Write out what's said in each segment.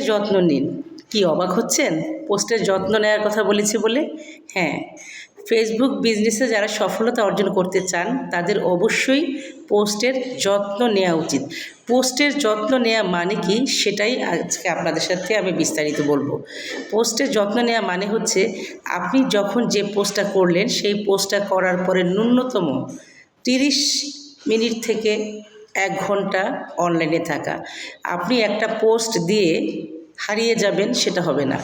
যত্ন নিন। কি অবাক হচ্ছেন পোস্টের যত্ন নেওয়ার কথা বলেছি বলে? হ্যাঁ, ফেসবুক বিজনেসে যারা সফলতা অর্জন করতে চান তাদের অবশ্যই পোস্টের যত্ন নেওয়া উচিত। পোস্টের যত্ন নেওয়া মানে কি সেটাই আজকে আপনাদের সাথে আমি বিস্তারিত বলবো। পোস্টের যত্ন নেওয়া মানে হচ্ছে আপনি যখন যে পোস্টটা করলেন সেই পোস্টটা করার পরে ন্যূনতম 30 মিনিট থেকে 1 ঘন্টা অনলাইনে থাকা। আপনি একটা পোস্ট দিয়ে হারিয়ে যাবেন সেটা হবে না।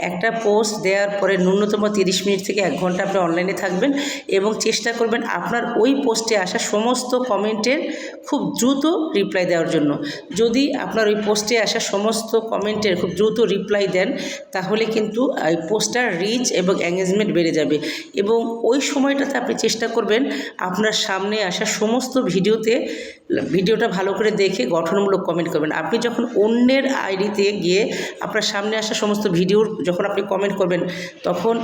একটা পোস্ট দেওয়ার পরে ন্যূনতম 30 মিনিট থেকে 1 ঘন্টা আপনি অনলাইনে থাকবেন এবং চেষ্টা করবেন আপনার ওই পোস্টে আসা সমস্ত কমেন্টের খুব দ্রুত রিপ্লাই দেওয়ার জন্য। যদি আপনার ওই পোস্টে আসা সমস্ত কমেন্টের খুব দ্রুত রিপ্লাই দেন তাহলে কিন্তু এই পোস্টটার রিচ এবং এঙ্গেজমেন্ট বেড়ে যাবে এবং ওই সময়টাতে আপনি চেষ্টা করবেন আপনার সামনে আসা সমস্ত ভিডিওটা ভালো করে দেখে গঠনমূলক কমেন্ট করবেন। আপনি যখন অন্যের আইডিতে গিয়ে আপনার সামনে আসা সমস্ত ভিডিওর যখন আপনি কমেন্ট করবেন তখন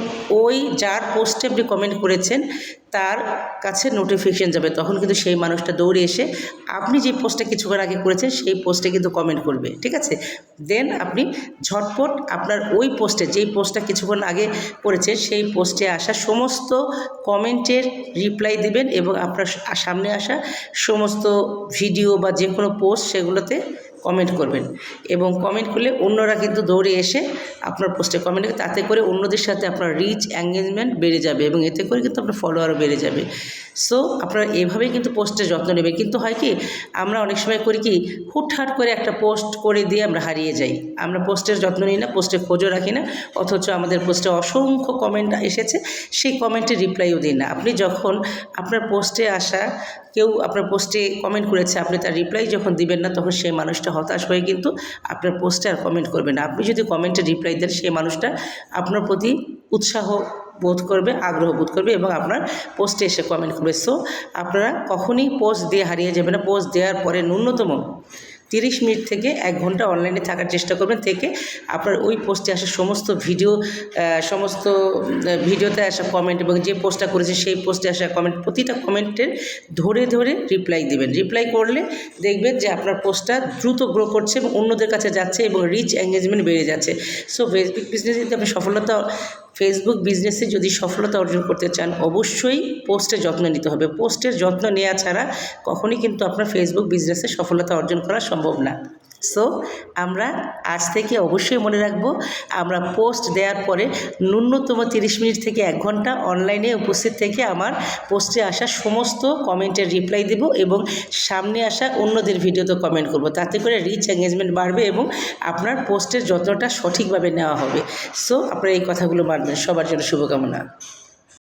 ওই যার পোস্টে আপনি কমেন্ট করেছেন তার কাছে নোটিফিকেশান যাবে, তখন কিন্তু সেই মানুষটা দৌড়ে এসে আপনি যে পোস্টটা কিছুক্ষণ আগে করেছেন সেই পোস্টে কিন্তু কমেন্ট করবে, ঠিক আছে? দেন আপনি ঝটপট আপনার ওই পোস্টে যেই পোস্টটা কিছুক্ষণ আগে করেছেন সেই পোস্টে আসা সমস্ত কমেন্টের রিপ্লাই দেবেন এবং আপনার সামনে আসা সমস্ত ভিডিও বা যে কোনো পোস্ট সেগুলোতে কমেন্ট করবেন এবং কমেন্ট করলে অন্যরা কিন্তু দৌড়ে এসে আপনার পোস্টে কমেন্ট করে, তাতে করে অন্যদের সাথে আপনার রিচ এঙ্গেজমেন্ট বেড়ে যাবে এবং এতে করে কিন্তু আপনার ফলোয়ারও বেড়ে যাবে। সো আপনারা এভাবেই কিন্তু পোস্টের যত্ন নেবেন। কিন্তু হয় কি আমরা অনেক সময় করি কি হুটহাট করে একটা পোস্ট করে দিয়ে আমরা হারিয়ে যাই। আমরা পোস্টের যত্ন নিই না, পোস্টের খোঁজও রাখি না, অথচ আমাদের পোস্টে অসংখ্য কমেন্ট এসেছে সেই কমেন্টের রিপ্লাইও দিই না। আপনি যখন আপনার পোস্টে আসা কেউ আপনার পোস্টে কমেন্ট করেছে আপনি তার রিপ্লাই যখন দিবেন না তখন সেই মানুষটা হতাশ হয়ে কিন্তু আপনার পোস্টে আর কমেন্ট করবে না। আপনি যদি কমেন্টে রিপ্লাই দেন সেই মানুষটা আপনার প্রতি উৎসাহ বোধ করবে, আগ্রহ বোধ করবে এবং আপনার পোস্টে এসে কমেন্ট করবে। সো আপনারা কখনই পোস্ট দিয়ে হারিয়ে যাবেন না। পোস্ট দেওয়ার পরে ন্যূনতম 30 মিনিট থেকে 1 ঘন্টা অনলাইনে থাকার চেষ্টা করবেন, থেকে আপনার ওই পোস্টে আসা সমস্ত ভিডিওতে আসা কমেন্ট এবং যে পোস্টটা করেছে সেই পোস্টে আসা কমেন্ট প্রতিটা কমেন্টের ধরে ধরে রিপ্লাই দেবেন। রিপ্লাই করলে দেখবেন যে আপনার পোস্টটা দ্রুত গ্রো করছে এবং অন্যদের কাছে যাচ্ছে এবং রিচ এঙ্গেজমেন্ট বেড়ে যাচ্ছে। সো ফেসবুক বিজনেসে যদি সফলতা অর্জন করতে চান অবশ্যই পোস্টের যত্ন নিতে হবে। পোস্টের যত্ন নেওয়া ছাড়া কখনই কিন্তু আপনার ফেসবুক বিজনেসে সফলতা অর্জন করা সম্ভব না। সো আমরা আজ থেকে অবশ্যই মনে রাখব আমরা পোস্ট দেওয়ার পরে ন্যূনতম 30 মিনিট থেকে 1 ঘন্টা অনলাইনে উপস্থিত থেকে আমার পোস্টে আসা সমস্ত কমেন্টের রিপ্লাই দেব এবং সামনে আসা অন্যদের ভিডিওতে কমেন্ট করব, তাতে করে রিচ এঙ্গেজমেন্ট বাড়বে এবং আপনার পোস্টের যত্নটা সঠিকভাবে নেওয়া হবে। সো আপনারা এই কথাগুলো মানবেন। সবার জন্য শুভকামনা।